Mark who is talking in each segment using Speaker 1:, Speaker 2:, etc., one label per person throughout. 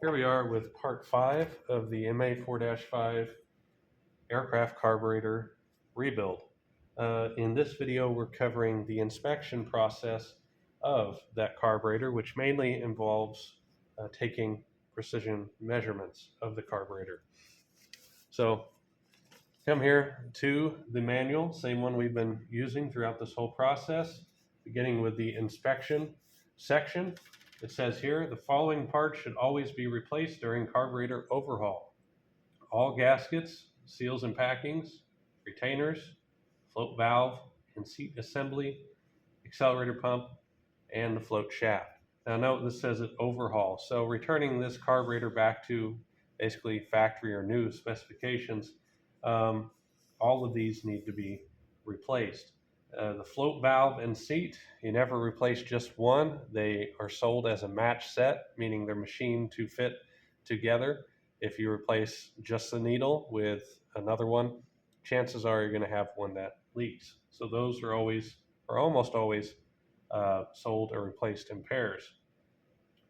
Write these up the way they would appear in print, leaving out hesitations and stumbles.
Speaker 1: Here we are with part 5 of the Ma4-5 aircraft carburetor rebuild. In this video, we're covering the inspection process of that carburetor, which mainly involves taking precision measurements of the carburetor. So come here to the manual, same one we've been using throughout this whole process, beginning with the inspection section. It says here, the following parts should always be replaced during carburetor overhaul: all gaskets, seals and packings, retainers, float valve and seat assembly, accelerator pump, and the float shaft. Now note this says it overhaul, so returning this carburetor back to basically factory or new specifications, all of these need to be replaced. The float valve and seat, you never replace just one. They are sold as a match set, meaning they're machined to fit together. If you replace just the needle with another one, chances are you're going to have one that leaks. So those are always, or almost always, sold or replaced in pairs.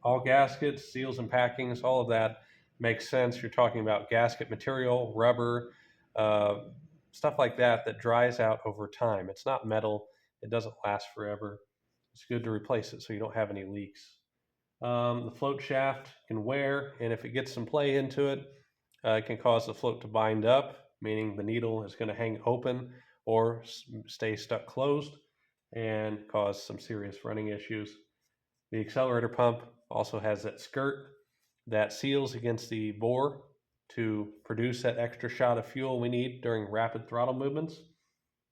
Speaker 1: All gaskets, seals and packings, all of that makes sense. You're talking about gasket material, rubber, stuff like that that dries out over time. It's not metal. It doesn't last forever. It's good to replace it so you don't have any leaks. The float shaft can wear, and if it gets some play into it, it can cause the float to bind up, meaning the needle is going to hang open or stay stuck closed and cause some serious running issues. The accelerator pump also has that skirt that seals against the bore to produce that extra shot of fuel we need during rapid throttle movements.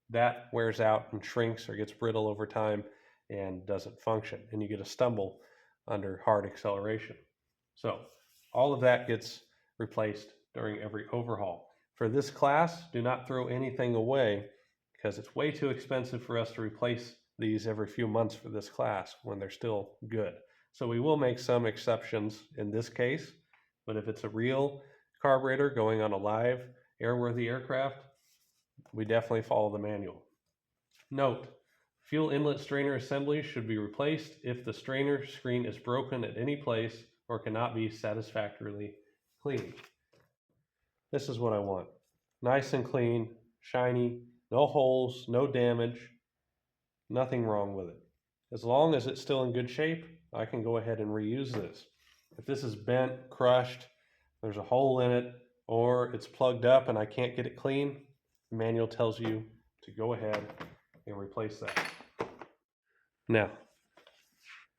Speaker 1: That wears out and shrinks or gets brittle over time and doesn't function, and you get a stumble under hard acceleration. So all of that gets replaced during every overhaul. For this class, do not throw anything away because it's way too expensive for us to replace these every few months for this class when they're still good. So we will make some exceptions in this case, but if it's a real carburetor going on a live airworthy aircraft, we definitely follow the manual. Note, fuel inlet strainer assembly should be replaced if the strainer screen is broken at any place or cannot be satisfactorily cleaned. This is what I want. Nice and clean, shiny, no holes, no damage, nothing wrong with it. As long as it's still in good shape, I can go ahead and reuse this. If this is bent, crushed, there's a hole in it, or it's plugged up and I can't get it clean, the manual tells you to go ahead and replace that. Now,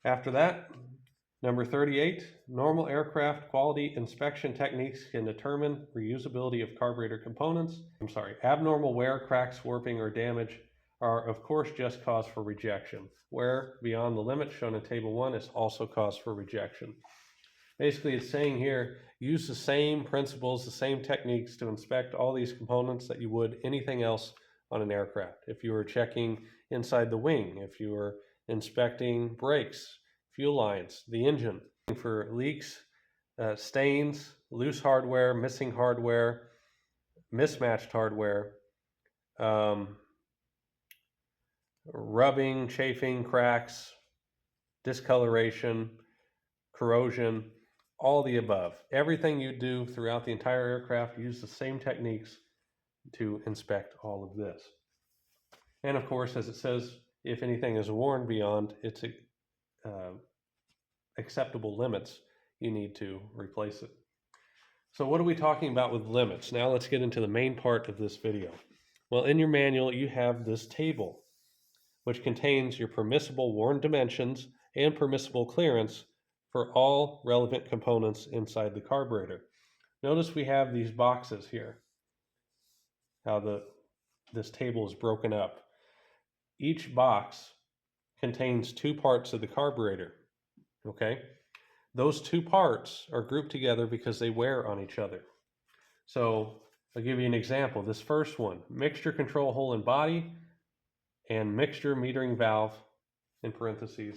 Speaker 1: after that, number 38, normal aircraft quality inspection techniques can determine reusability of carburetor components. Abnormal wear, cracks, warping, or damage are of course just cause for rejection. Wear beyond the limit shown in table 1 is also cause for rejection. Basically, it's saying here, use the same principles, the same techniques to inspect all these components that you would anything else on an aircraft. If you were checking inside the wing, if you were inspecting brakes, fuel lines, the engine, for leaks, stains, loose hardware, missing hardware, mismatched hardware, rubbing, chafing, cracks, discoloration, corrosion, all the above. Everything you do throughout the entire aircraft, use the same techniques to inspect all of this. And of course, as it says, if anything is worn beyond its acceptable limits, you need to replace it. So what are we talking about with limits? Now let's get into the main part of this video. Well, in your manual, you have this table, which contains your permissible worn dimensions and permissible clearance for all relevant components inside the carburetor. Notice we have these boxes here, how this table is broken up. Each box contains two parts of the carburetor, okay? Those two parts are grouped together because they wear on each other. So I'll give you an example. This first one, mixture control hole and body, and mixture metering valve, in parentheses,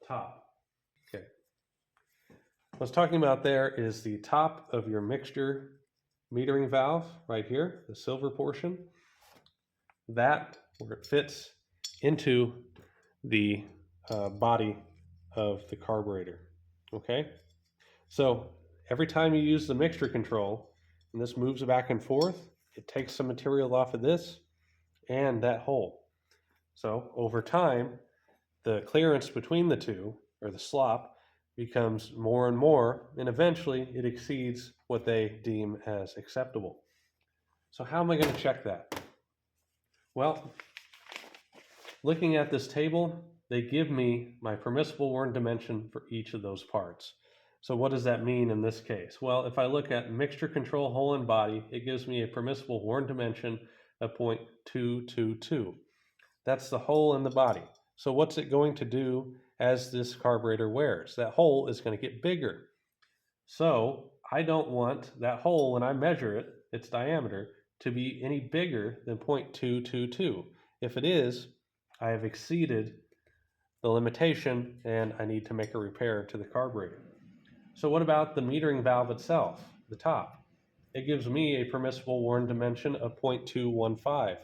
Speaker 1: top. Okay. What I was talking about there is the top of your mixture metering valve right here, the silver portion. That, where it fits into the body of the carburetor. Okay? So every time you use the mixture control, and this moves back and forth, it takes some material off of this and that hole. So over time, the clearance between the two, or the slop, becomes more and more, and eventually it exceeds what they deem as acceptable. So how am I going to check that? Well, looking at this table, they give me my permissible worn dimension for each of those parts. So what does that mean in this case? Well, if I look at mixture control hole and body, it gives me a permissible worn dimension of 0.222. That's the hole in the body. So what's it going to do as this carburetor wears? That hole is going to get bigger. So I don't want that hole, when I measure it, its diameter, to be any bigger than 0.222. If it is, I have exceeded the limitation and I need to make a repair to the carburetor. So what about the metering valve itself, the top? It gives me a permissible worn dimension of 0.215.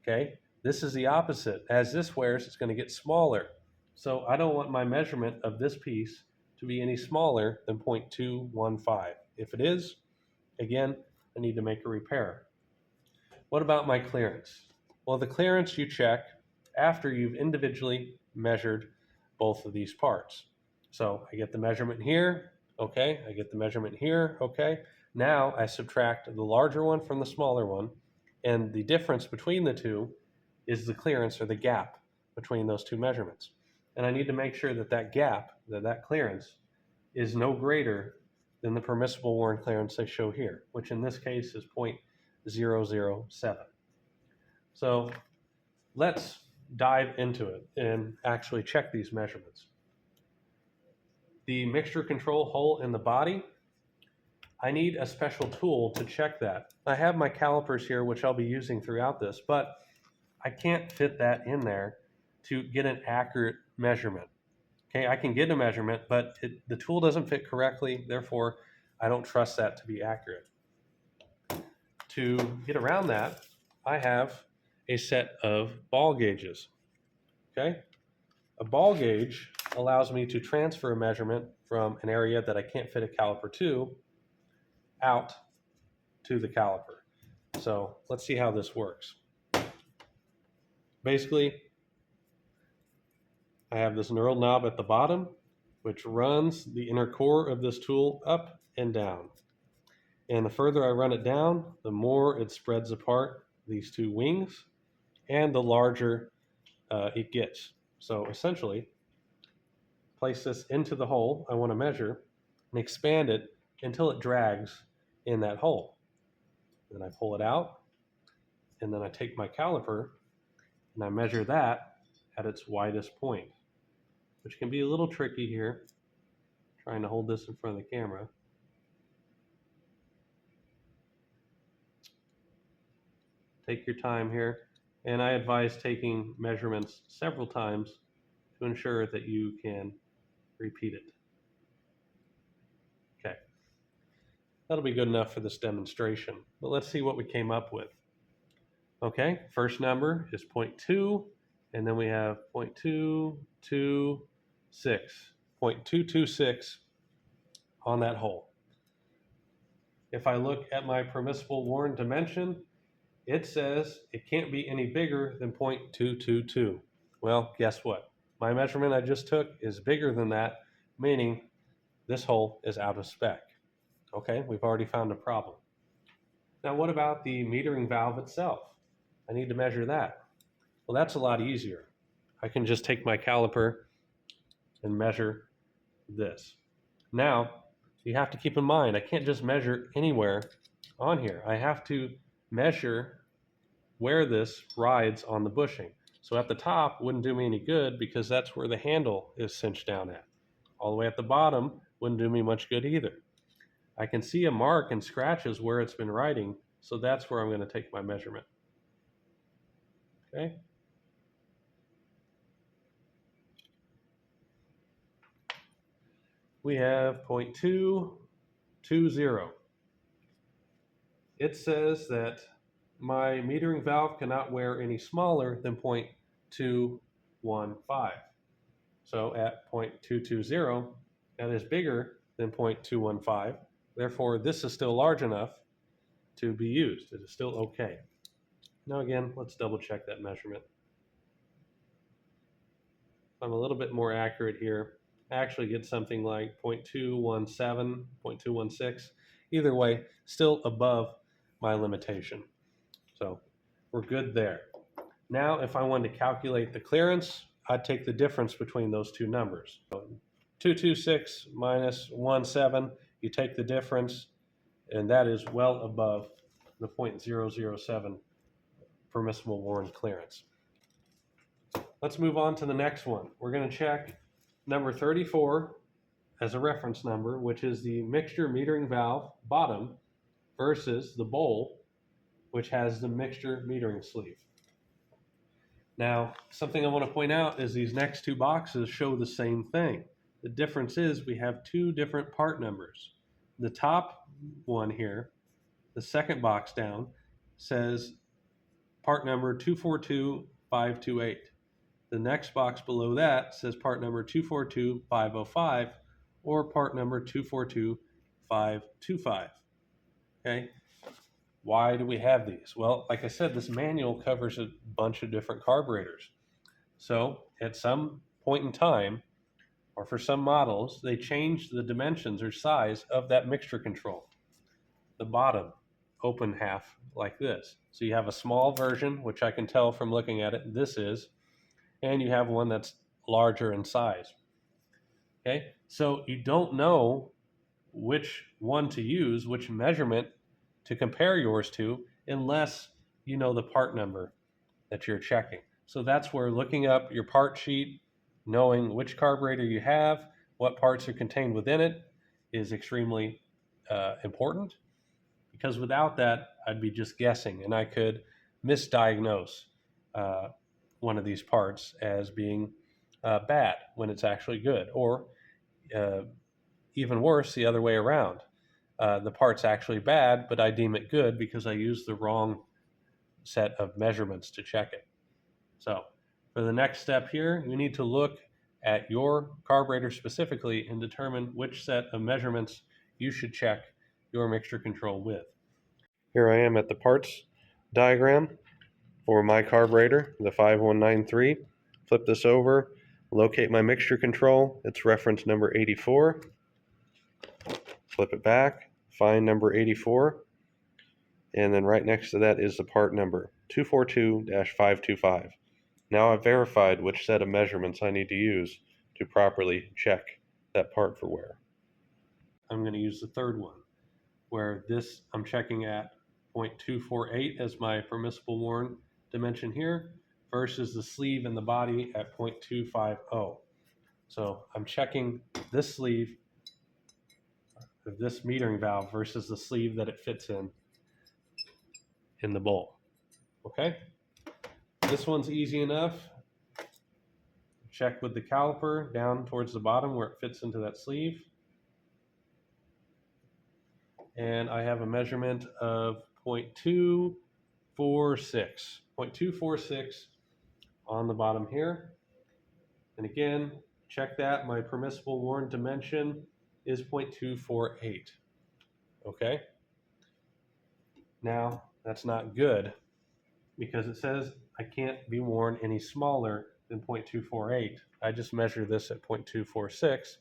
Speaker 1: Okay, this is the opposite. As this wears, it's going to get smaller. So I don't want my measurement of this piece to be any smaller than 0.215. If it is, again, I need to make a repair. What about my clearance? Well, the clearance you check after you've individually measured both of these parts. So I get the measurement here, okay, I get the measurement here, okay. Now I subtract the larger one from the smaller one, and the difference between the two is the clearance, or the gap between those two measurements. And I need to make sure that that gap, that clearance, is no greater than the permissible worn clearance they show here, which in this case is 0.007. So let's dive into it and actually check these measurements. The mixture control hole in the body, I need a special tool to check that. I have my calipers here, which I'll be using throughout this, but I can't fit that in there to get an accurate measurement. Okay, I can get a measurement, but the tool doesn't fit correctly, therefore I don't trust that to be accurate. To get around that, I have a set of ball gauges. Okay, a ball gauge allows me to transfer a measurement from an area that I can't fit a caliper to out to the caliper. So let's see how this works. Basically, I have this knurled knob at the bottom, which runs the inner core of this tool up and down. And the further I run it down, the more it spreads apart these two wings, and the larger it gets. So essentially, place this into the hole I want to measure and expand it until it drags in that hole. Then I pull it out, and then I take my caliper and I measure that at its widest point, which can be a little tricky here, trying to hold this in front of the camera. Take your time here, and I advise taking measurements several times to ensure that you can repeat it. Okay, that'll be good enough for this demonstration, but let's see what we came up with. Okay, first number is 0.2, and then we have 0.226, 0.226 on that hole. If I look at my permissible worn dimension, it says it can't be any bigger than 0.222. Well, guess what? My measurement I just took is bigger than that, meaning this hole is out of spec. Okay, we've already found a problem. Now what about the metering valve itself? I need to measure that. Well, that's a lot easier. I can just take my caliper and measure this. Now, you have to keep in mind, I can't just measure anywhere on here. I have to measure where this rides on the bushing. So at the top wouldn't do me any good because that's where the handle is cinched down at. All the way at the bottom wouldn't do me much good either. I can see a mark and scratches where it's been riding, so that's where I'm going to take my measurement. Okay. We have 0.220. It says that my metering valve cannot wear any smaller than 0.215. So at 0.220, that is bigger than 0.215. Therefore, this is still large enough to be used. It is still okay. Now again, let's double check that measurement. I'm a little bit more accurate here. I actually get something like 0.217, 0.216. Either way, still above my limitation. So we're good there. Now, if I wanted to calculate the clearance, I'd take the difference between those two numbers. So 226 minus 17, you take the difference, and that is well above the 0.007 permissible worn clearance. Let's move on to the next one. We're going to check number 34 as a reference number, which is the mixture metering valve bottom versus the bowl, which has the mixture metering sleeve. Now, something I want to point out is these next two boxes show the same thing. The difference is we have two different part numbers. The top one here, the second box down, says part number 242528. The next box below that says part number 242505 or part number 242525. Okay? Why do we have these? Well, like I said, this manual covers a bunch of different carburetors. So at some point in time, or for some models, they change the dimensions or size of that mixture control. The bottom open half like this. So you have a small version, which I can tell from looking at it, this is, and you have one that's larger in size. Okay, so you don't know which one to use, which measurement to compare yours to, unless you know the part number that you're checking. So that's where looking up your part sheet, knowing which carburetor you have, what parts are contained within it, is extremely important, because without that, I'd be just guessing, and I could misdiagnose one of these parts as being bad when it's actually good, or even worse, the other way around. The part's actually bad, but I deem it good because I used the wrong set of measurements to check it. So for the next step here, you need to look at your carburetor specifically and determine which set of measurements you should check your mixture control with. Here I am at the parts diagram for my carburetor, the 5193. Flip this over, locate my mixture control. It's reference number 84. Flip it back, find number 84, and then right next to that is the part number, 242-525. Now I've verified which set of measurements I need to use to properly check that part for wear. I'm going to use the third one, where this I'm checking at 0.248 as my permissible worn dimension here, versus the sleeve and the body at 0.250. So I'm checking this sleeve of this metering valve versus the sleeve that it fits in the bowl. Okay? This one's easy enough. Check with the caliper down towards the bottom where it fits into that sleeve. And I have a measurement of 0.246. 0.246 on the bottom here. And again, check that. My permissible worn dimension is 0.248. Okay? Now, that's not good because it says I can't be worn any smaller than 0.248. I just measure this at 0.246.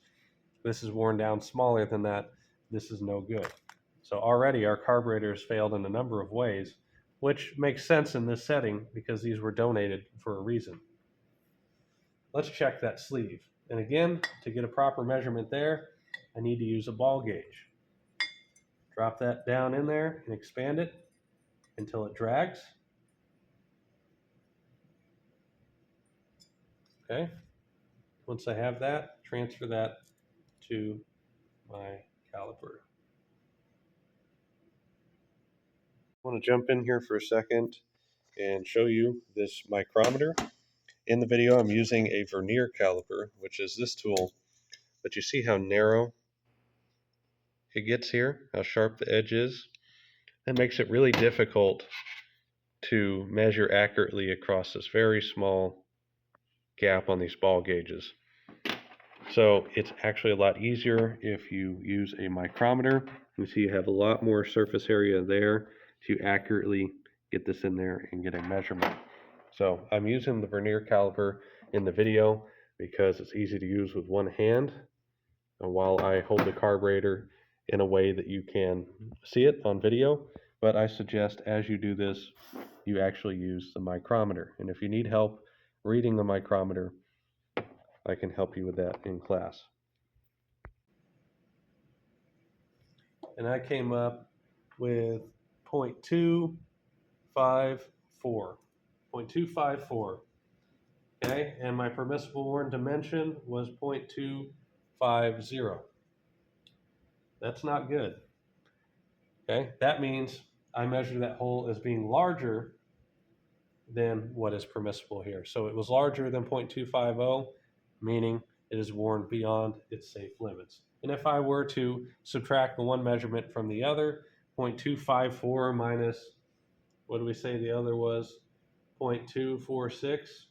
Speaker 1: This is worn down smaller than that. This is no good. So already our carburetor has failed in a number of ways, which makes sense in this setting because these were donated for a reason. Let's check that sleeve. And again, to get a proper measurement there, I need to use a ball gauge. Drop that down in there and expand it until it drags. Okay. Once I have that, transfer that to my caliper. I want to jump in here for a second and show you this micrometer. In the video, I'm using a vernier caliper, which is this tool, but you see how narrow it gets here, how sharp the edge is. That makes it really difficult to measure accurately across this very small gap on these ball gauges. So it's actually a lot easier if you use a micrometer. You see you have a lot more surface area there to accurately get this in there and get a measurement. So I'm using the vernier caliper in the video because it's easy to use with one hand while I hold the carburetor in a way that you can see it on video. But I suggest as you do this, you actually use the micrometer. And if you need help reading the micrometer, I can help you with that in class. And I came up with 0.254. 0.254. Okay, and my permissible worn dimension was 0.250. That's not good. Okay, that means I measure that hole as being larger than what is permissible here. So it was larger than 0.250, meaning it is worn beyond its safe limits. And if I were to subtract the one measurement from the other, 0.254 minus, what do we say the other was? 0.246.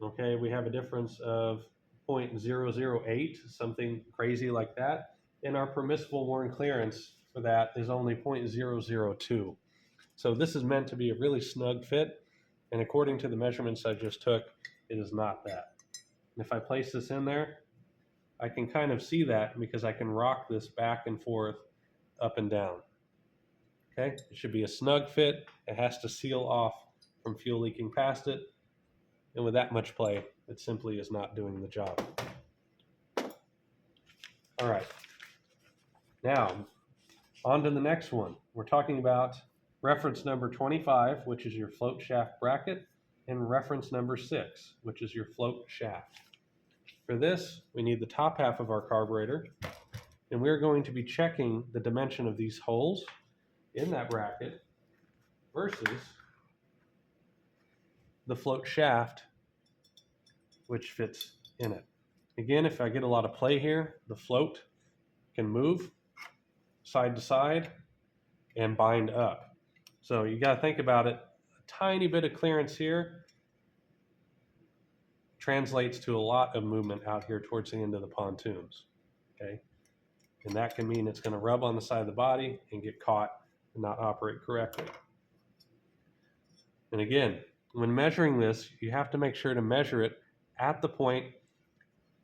Speaker 1: Okay, we have a difference of 0.008, something crazy like that. And our permissible worn clearance for that is only 0.002. So this is meant to be a really snug fit. And according to the measurements I just took, it is not that. And if I place this in there, I can kind of see that because I can rock this back and forth, up and down. Okay, it should be a snug fit. It has to seal off from fuel leaking past it. And with that much play, it simply is not doing the job. All right, now on to the next one. We're talking about reference number 25, which is your float shaft bracket, and reference number 6, which is your float shaft. For this, we need the top half of our carburetor, and we're going to be checking the dimension of these holes in that bracket versus the float shaft, which fits in it. Again, if I get a lot of play here, the float can move side to side and bind up. So you got to think about it. A tiny bit of clearance here translates to a lot of movement out here towards the end of the pontoons. Okay, and that can mean it's going to rub on the side of the body and get caught and not operate correctly. And again, when measuring this, you have to make sure to measure it at the point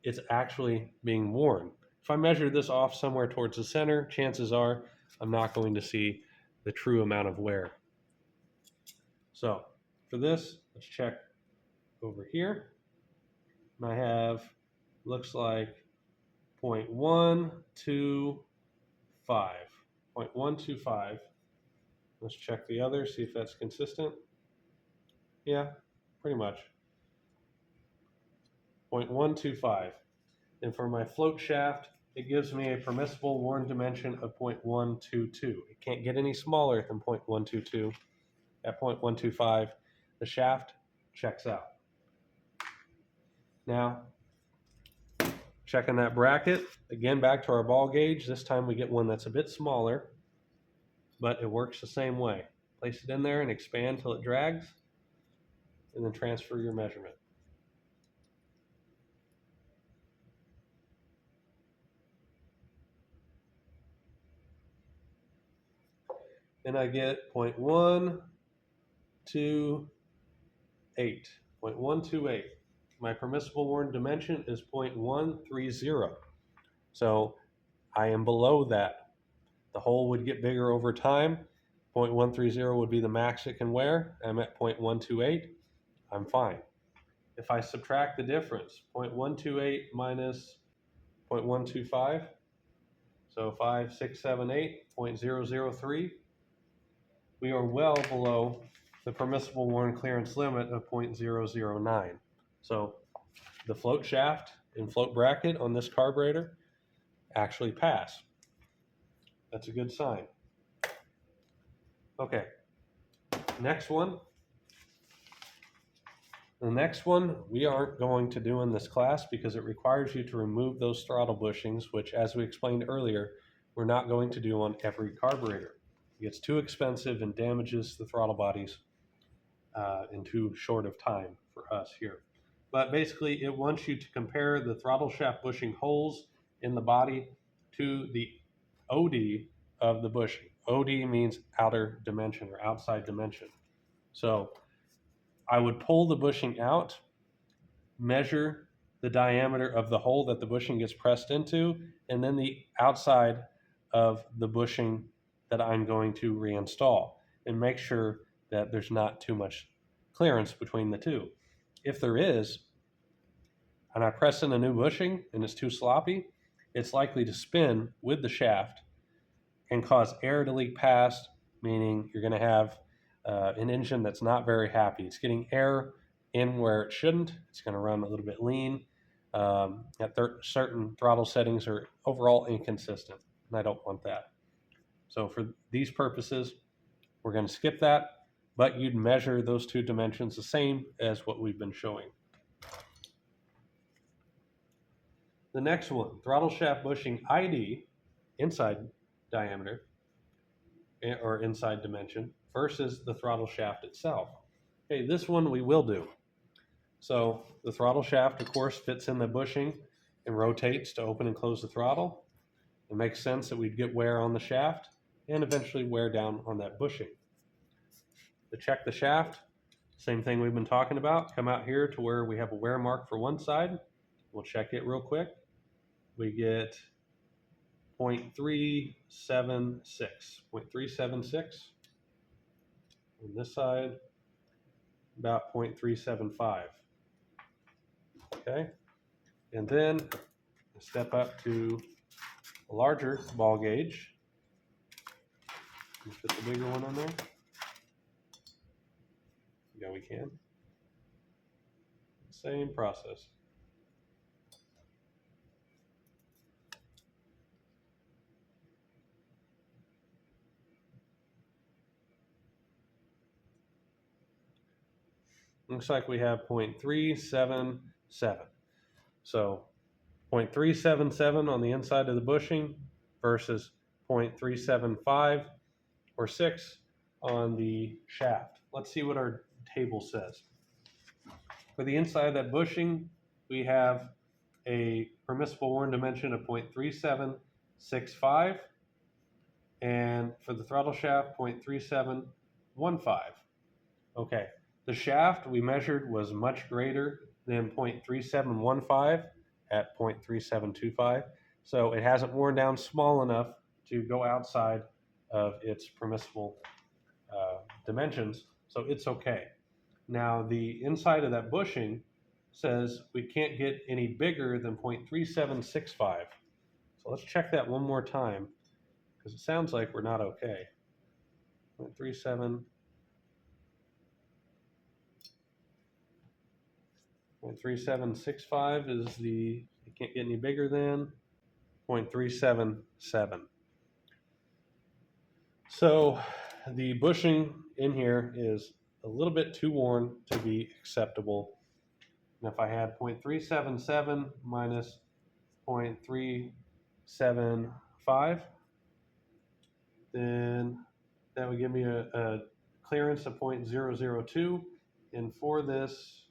Speaker 1: it's actually being worn. If I measure this off somewhere towards the center, chances are I'm not going to see the true amount of wear. So for this, let's check over here. And I have, looks like 0.125. 0.125. Let's check the other, see if that's consistent. Yeah, pretty much. 0.125. And for my float shaft, it gives me a permissible worn dimension of 0.122. It can't get any smaller than 0.122. At 0.125, the shaft checks out. Now, checking that bracket, again back to our ball gauge. This time we get one that's a bit smaller, but it works the same way. Place it in there and expand till it drags, and then transfer your measurement. And I get 0.128. 0.128. My permissible worn dimension is 0.130. So I am below that. The hole would get bigger over time. 0.130 would be the max it can wear. I'm at 0.128. I'm fine. If I subtract the difference, 0.128 minus 0.125, so 5, 6, 7, 8, 0.003, we are well below the permissible worn clearance limit of 0.009. So the float shaft and float bracket on this carburetor actually pass. That's a good sign. Okay, next one. The next one we aren't going to do in this class because it requires you to remove those throttle bushings, which, as we explained earlier, we're not going to do on every carburetor. It gets too expensive and damages the throttle bodies in too short of time for us here. but basically it wants you to compare the throttle shaft bushing holes in the body to the OD of the bushing. OD means outer dimension or outside dimension. So I would pull the bushing out, measure the diameter of the hole that the bushing gets pressed into, and then the outside of the bushing that I'm going to reinstall, and make sure that there's not too much clearance between the two. If there is, and I press in a new bushing and it's too sloppy, it's likely to spin with the shaft and cause air to leak past, meaning you're going to have an engine that's not very happy. It's getting air in where it shouldn't. It's going to run a little bit lean. Certain throttle settings are overall inconsistent, and I don't want that. So for these purposes, we're going to skip that, but you'd measure those two dimensions the same as what we've been showing. The next one, throttle shaft bushing ID, inside diameter or inside dimension, versus the throttle shaft itself. Okay, this one we will do. So the throttle shaft, of course, fits in the bushing and rotates to open and close the throttle. It makes sense that we'd get wear on the shaft and eventually wear down on that bushing. To check the shaft, same thing we've been talking about. Come out here to where we have a wear mark for one side. We'll check it real quick. We get 0.376. 0.376. On this side, about 0.375. Okay, and then step up to a larger ball gauge. Let's put the bigger one on there. Yeah, we can. Same process. Looks like we have 0.377. So 0.377 on the inside of the bushing versus 0.375 or 6 on the shaft. Let's see what our table says. For the inside of that bushing, we have a permissible worn dimension of 0.3765, and for the throttle shaft, 0.3715. Okay, the shaft we measured was much greater than 0.3715 at 0.3725, so it hasn't worn down small enough to go outside of its permissible dimensions, so it's okay. Now the inside of that bushing says we can't get any bigger than 0.3765. So let's check that one more time, because it sounds like we're not okay. 0.3765 is the, you can't get any bigger than 0.377. So the bushing in here is a little bit too worn to be acceptable. And if I had 0.377 minus 0.375, then that would give me a clearance of 0.002. And for this,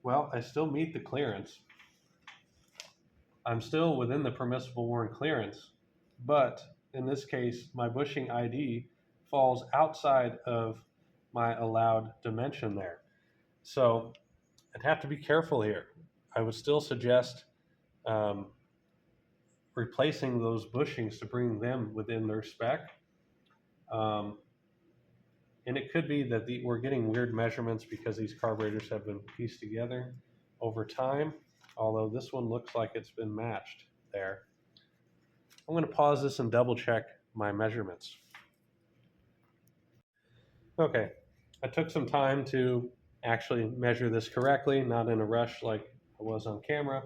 Speaker 1: well, I still meet the clearance. I'm still within the permissible worn clearance, but in this case, my bushing ID falls outside of my allowed dimension there. So I'd have to be careful here. I would still suggest replacing those bushings to bring them within their spec. And it could be that we're getting weird measurements because these carburetors have been pieced together over time, although this one looks like it's been matched there. I'm going to pause this and double check my measurements. Okay, I took some time to actually measure this correctly, not in a rush like I was on camera,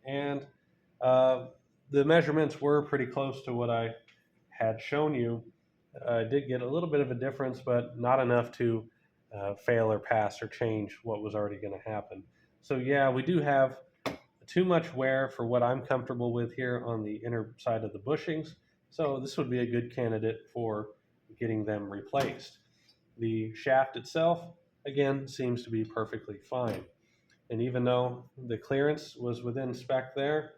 Speaker 1: and the measurements were pretty close to what I had shown you. I did get a little bit of a difference, but not enough to fail or pass or change what was already going to happen. So yeah, we do have too much wear for what I'm comfortable with here on the inner side of the bushings. So this would be a good candidate for getting them replaced. The shaft itself, again, seems to be perfectly fine. And even though the clearance was within spec there,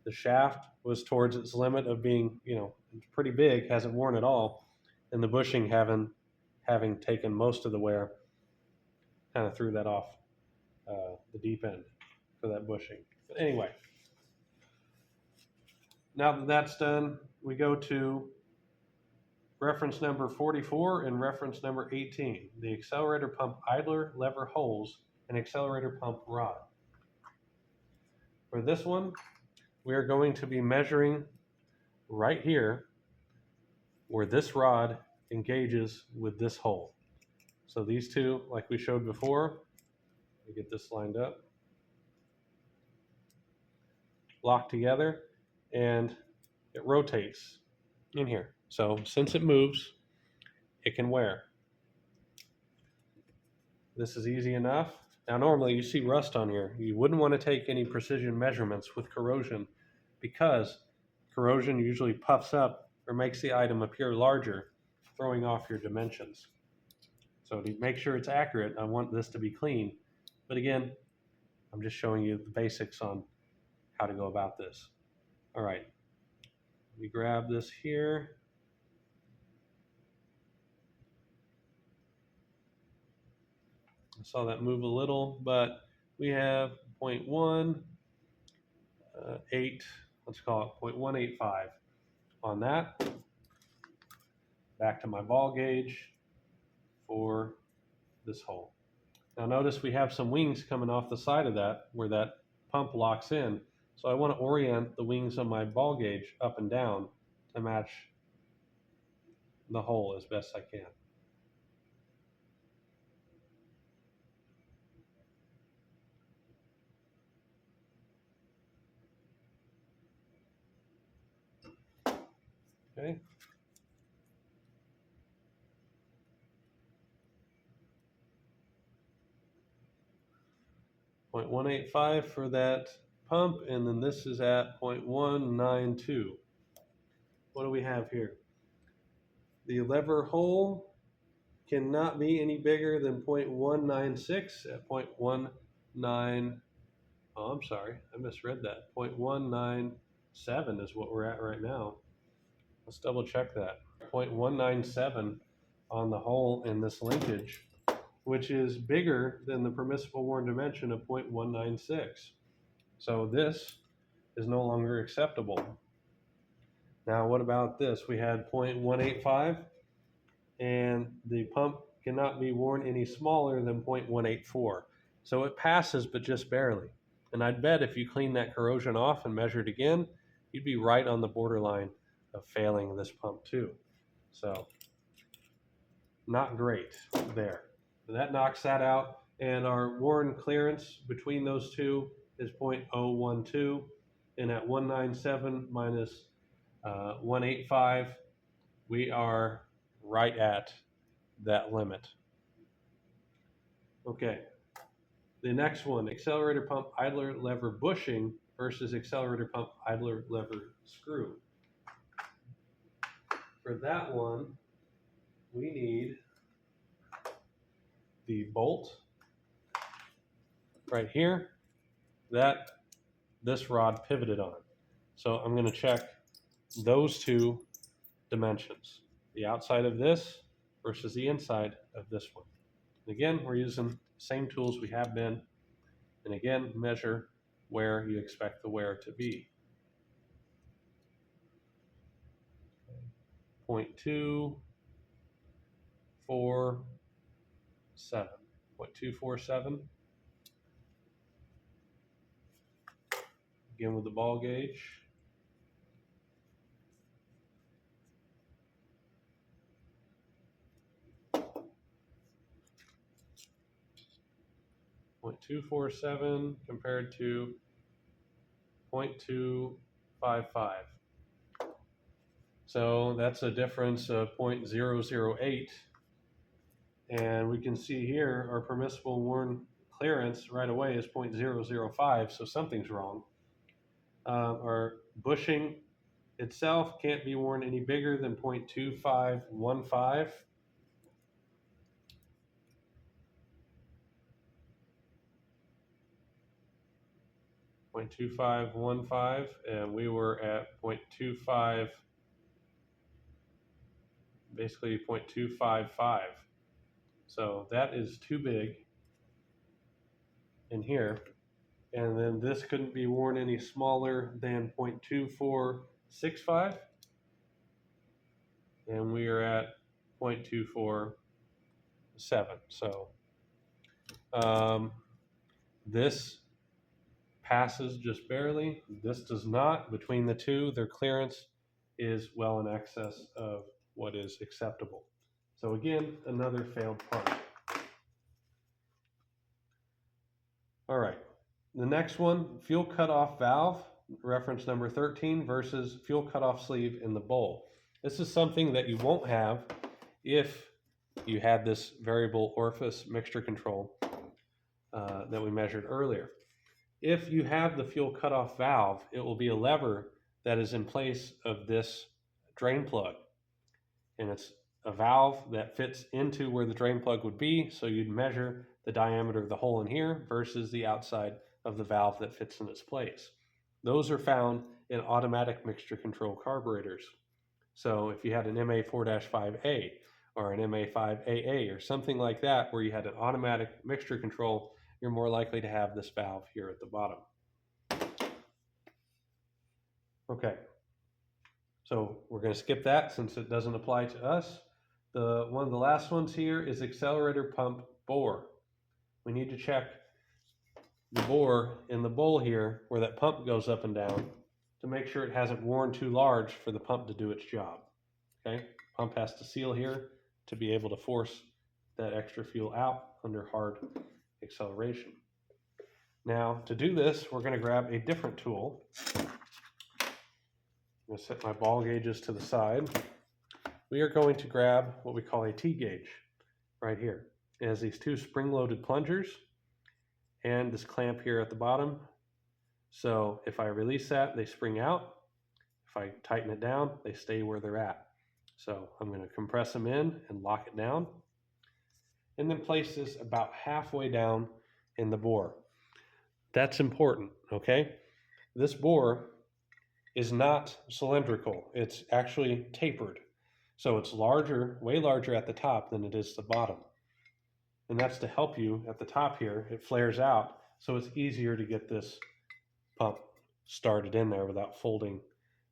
Speaker 1: the shaft was towards its limit of being, pretty big, hasn't worn at all, and the bushing having taken most of the wear, kind of threw that off the deep end for that bushing. But anyway, now that that's done, we go to reference number 44 and reference number 18, the accelerator pump idler lever holes and accelerator pump rod. For this one, we are going to be measuring right here where this rod engages with this hole. So these two, like we showed before, we get this lined up, locked together, and it rotates in here. So since it moves, it can wear. This is easy enough. Now normally you see rust on here. You wouldn't want to take any precision measurements with corrosion because corrosion usually puffs up or makes the item appear larger, throwing off your dimensions. So to make sure it's accurate, I want this to be clean. But again, I'm just showing you the basics on how to go about this. All right, we grab this here. I saw that move a little, but we have 0.18, let's call it 0.185 on that. Back to my ball gauge for this hole. Now notice we have some wings coming off the side of that where that pump locks in. So I want to orient the wings on my ball gauge up and down to match the hole as best I can. Okay. .185 for that pump, and then this is at 0.192. What do we have here? The lever hole cannot be any bigger than 0.196 at 0.19. Oh, I'm sorry, I misread that. 0.197 is what we're at right now. Let's double check that. 0.197 on the hole in this linkage, which is bigger than the permissible worn dimension of 0.196. So this is no longer acceptable. Now, what about this? We had 0.185, and the pump cannot be worn any smaller than 0.184. So it passes, but just barely. And I'd bet if you clean that corrosion off and measured again, you'd be right on the borderline of failing this pump too. So not great there. That knocks that out, and our worn clearance between those two is 0.012, and at 197 minus 185, we are right at that limit. Okay, the next one, accelerator pump idler lever bushing versus accelerator pump idler lever screw. For that one, we need the bolt right here that this rod pivoted on. So I'm going to check those two dimensions, the outside of this versus the inside of this one. And again, we're using the same tools we have been, and again, measure where you expect the wear to be. 0.247, 0.247. Again with the ball gauge. 0.247 compared to 0.255. So that's a difference of 0.008. And we can see here our permissible worn clearance right away is 0.005, so something's wrong. Our bushing itself can't be worn any bigger than 0.2515. 0.2515, and we were at 0.25, basically 0.255. So that is too big in here. And then this couldn't be worn any smaller than 0.2465. And we are at 0.247. So this passes just barely. This does not. Between the two, their clearance is well in excess of what is acceptable. So again, another failed part. All right, the next one, fuel cutoff valve, reference number 13 versus fuel cutoff sleeve in the bowl. This is something that you won't have if you had this variable orifice mixture control that we measured earlier. If you have the fuel cutoff valve, it will be a lever that is in place of this drain plug. And it's a valve that fits into where the drain plug would be, so you'd measure the diameter of the hole in here versus the outside of the valve that fits in its place. Those are found in automatic mixture control carburetors. So if you had an Ma4-5A or an Ma5AA or something like that where you had an automatic mixture control, you're more likely to have this valve here at the bottom. Okay, so we're going to skip that since it doesn't apply to us. One of the last ones here is accelerator pump bore. We need to check the bore in the bowl here where that pump goes up and down to make sure it hasn't worn too large for the pump to do its job. Okay, pump has to seal here to be able to force that extra fuel out under hard acceleration. Now to do this, we're going to grab a different tool. I'm going to set my ball gauges to the side. We are going to grab what we call a T-gauge right here. It has these two spring-loaded plungers and this clamp here at the bottom. So if I release that, they spring out. If I tighten it down, they stay where they're at. So I'm going to compress them in and lock it down. And then place this about halfway down in the bore. That's important, okay? This bore is not cylindrical. It's actually tapered. So it's larger, way larger at the top than it is the bottom. And that's to help you at the top here. It flares out, so it's easier to get this pump started in there without folding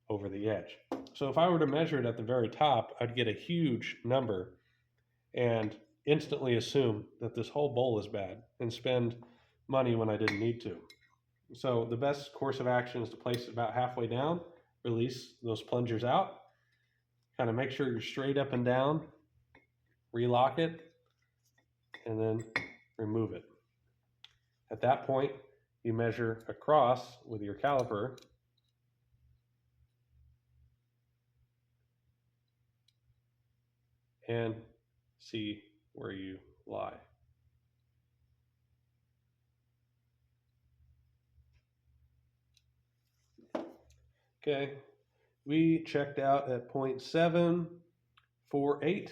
Speaker 1: over the edge. So if I were to measure it at the very top, I'd get a huge number and instantly assume that this whole bowl is bad and spend money when I didn't need to. So the best course of action is to place it about halfway down, release those plungers out, kind of make sure you're straight up and down, relock it, and then remove it. At that point, you measure across with your caliper and see where you lie. Okay, we checked out at 0.748,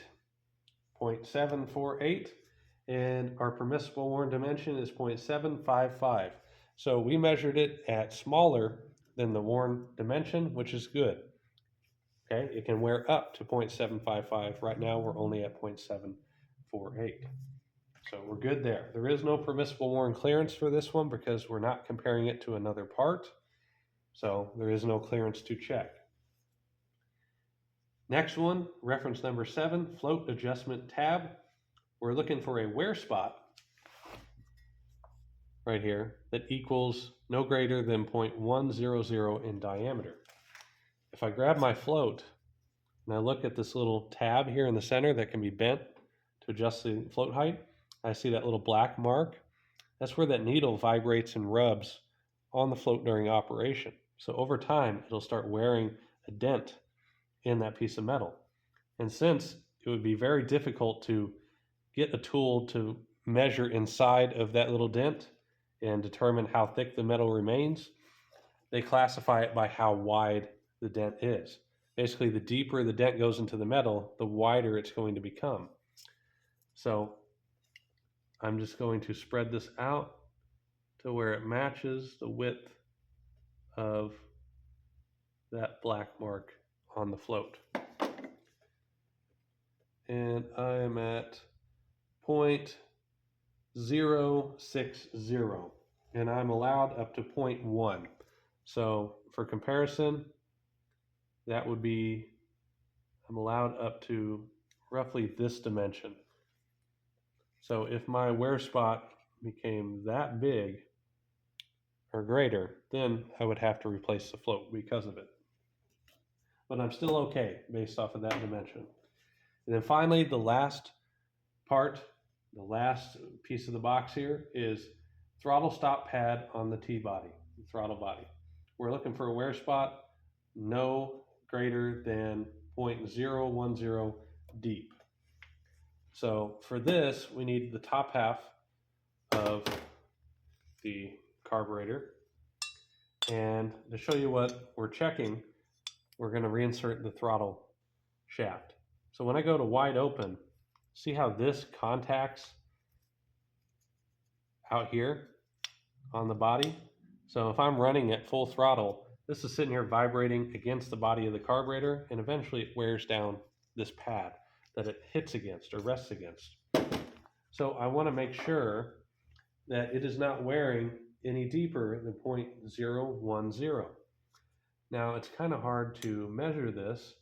Speaker 1: 0.748, and our permissible worn dimension is 0.755. So we measured it at smaller than the worn dimension, which is good. Okay, it can wear up to 0.755. Right now we're only at 0.748. So we're good there. There is no permissible worn clearance for this one because we're not comparing it to another part. So there is no clearance to check. Next one, reference number 7, float adjustment tab. We're looking for a wear spot right here that equals no greater than 0.100 in diameter. If I grab my float and I look at this little tab here in the center that can be bent to adjust the float height, I see that little black mark. That's where that needle vibrates and rubs on the float during operation. So over time, it'll start wearing a dent in that piece of metal. And since it would be very difficult to get a tool to measure inside of that little dent and determine how thick the metal remains, they classify it by how wide the dent is. Basically, the deeper the dent goes into the metal, the wider it's going to become. So I'm just going to spread this out to where it matches the width of that black mark on the float. And I am at 0.060, and I'm allowed up to 0.1. So for comparison, that would be, I'm allowed up to roughly this dimension. So if my wear spot became that big or greater, then I would have to replace the float because of it. But I'm still okay based off of that dimension. And then finally, the last part, the last piece of the box here is throttle stop pad on the T-body, the throttle body. We're looking for a wear spot no greater than 0.010 deep. So for this, we need the top half of the carburetor. And to show you what we're checking, we're going to reinsert the throttle shaft. So when I go to wide open, see how this contacts out here on the body? So if I'm running at full throttle, this is sitting here vibrating against the body of the carburetor, and eventually it wears down this pad that it hits against or rests against. So I want to make sure that it is not wearing any deeper than 0.010. Now it's kind of hard to measure this,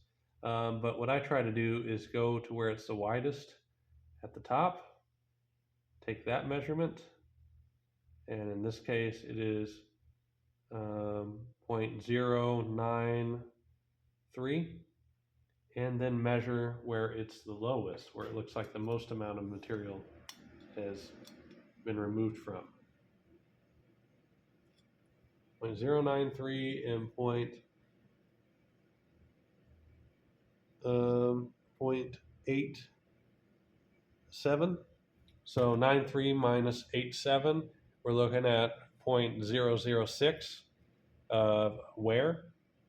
Speaker 1: but what I try to do is go to where it's the widest at the top, take that measurement, and in this case it is 0.093, and then measure where it's the lowest, where it looks like the most amount of material has been removed from. 0.093 and 0.87. So 93 minus 87, we're looking at 0.006 of wear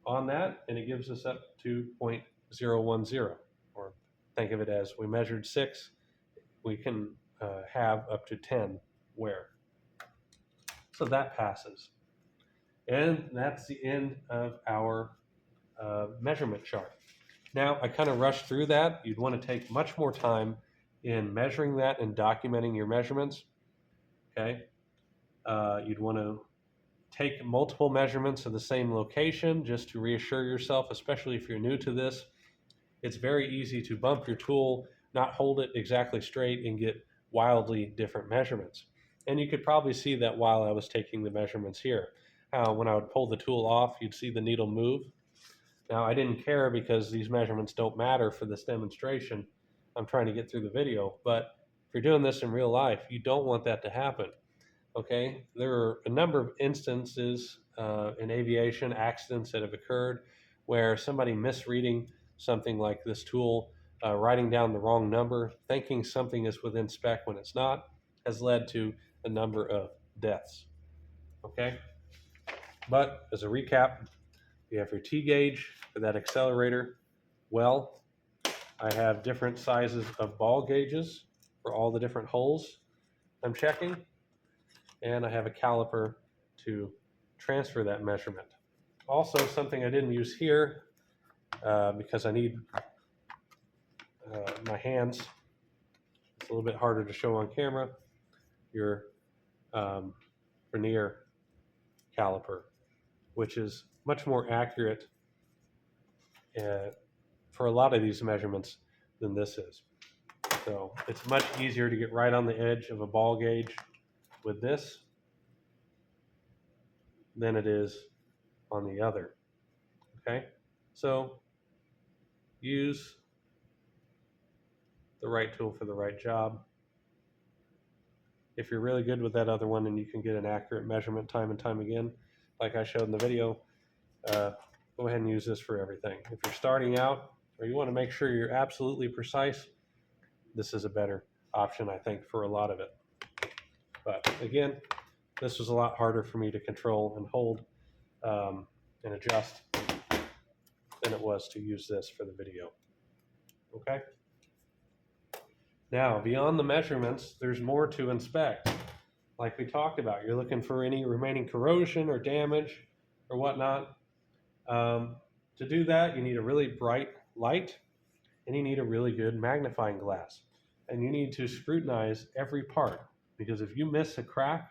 Speaker 1: on that, and it gives us up to 0.010, or think of it as we measured 6, we can have up to 10 wear. So that passes. And that's the end of our measurement chart. Now, I kind of rushed through that. You'd want to take much more time in measuring that and documenting your measurements. Okay. You'd want to take multiple measurements of the same location just to reassure yourself, especially if you're new to this. It's very easy to bump your tool, not hold it exactly straight, and get wildly different measurements. And you could probably see that while I was taking the measurements here. How when I would pull the tool off, you'd see the needle move. Now, I didn't care because these measurements don't matter for this demonstration. I'm trying to get through the video, but if you're doing this in real life, you don't want that to happen. Okay, there are a number of instances in aviation, accidents that have occurred where somebody misreading something like this tool, writing down the wrong number, thinking something is within spec when it's not, has led to a number of deaths. Okay, but as a recap, you have your T gauge for that accelerator. Well, I have different sizes of ball gauges for all the different holes I'm checking, and I have a caliper to transfer that measurement. Also, something I didn't use here because I need my hands. It's a little bit harder to show on camera. Your vernier caliper, which is much more accurate for a lot of these measurements than this is. So it's much easier to get right on the edge of a ball gauge with this than it is on the other. Okay, so use the right tool for the right job. If you're really good with that other one and you can get an accurate measurement time and time again, like I showed in the video, go ahead and use this for everything. If you're starting out or you want to make sure you're absolutely precise, this is a better option, I think, for a lot of it. But again, this was a lot harder for me to control and hold and adjust than it was to use this for the video. Okay? Now, beyond the measurements, there's more to inspect. Like we talked about, you're looking for any remaining corrosion or damage or whatnot. To do that, you need a really bright light, and you need a really good magnifying glass. And you need to scrutinize every part, because if you miss a crack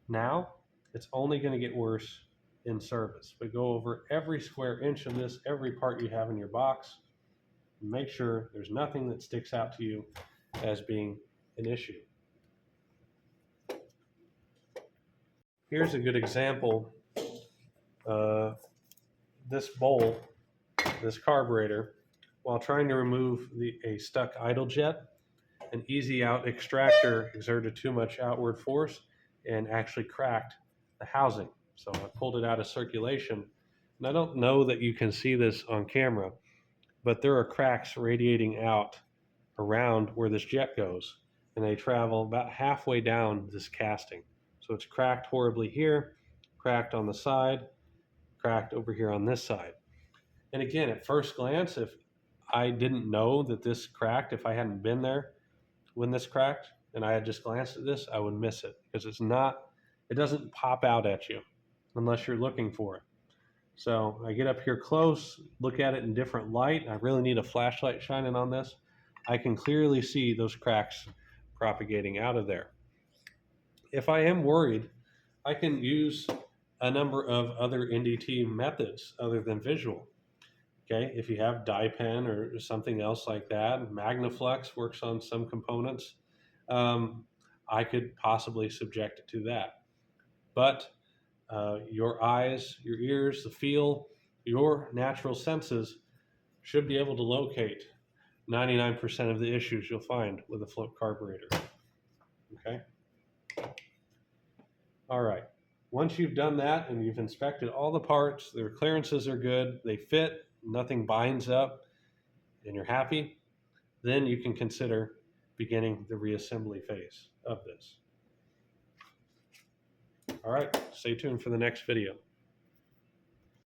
Speaker 1: now, it's only going to get worse in service. But go over every square inch of this, every part you have in your box, and make sure there's nothing that sticks out to you as being an issue. Here's a good example. This bowl, this carburetor, while trying to remove a stuck idle jet, an easy out extractor exerted too much outward force and actually cracked the housing. So I pulled it out of circulation. And I don't know that you can see this on camera, but there are cracks radiating out around where this jet goes, and they travel about halfway down this casting. So it's cracked horribly here, cracked on the side, cracked over here on this side. And again, at first glance, if I didn't know that this cracked, if I hadn't been there when this cracked and I had just glanced at this, I would miss it, because it doesn't pop out at you unless you're looking for it. So I get up here close, look at it in different light. I really need a flashlight shining on this. I can clearly see those cracks propagating out of there. If I am worried, I can use a number of other NDT methods other than visual. Okay, if you have dye pen or something else like that, Magnaflux works on some components. I could possibly subject it to that. But your eyes, your ears, the feel, your natural senses should be able to locate 99% of the issues you'll find with a float carburetor. Okay? All right. Once you've done that and you've inspected all the parts, their clearances are good, they fit, nothing binds up, and you're happy, then you can consider beginning the reassembly phase of this. All right, stay tuned for the next video.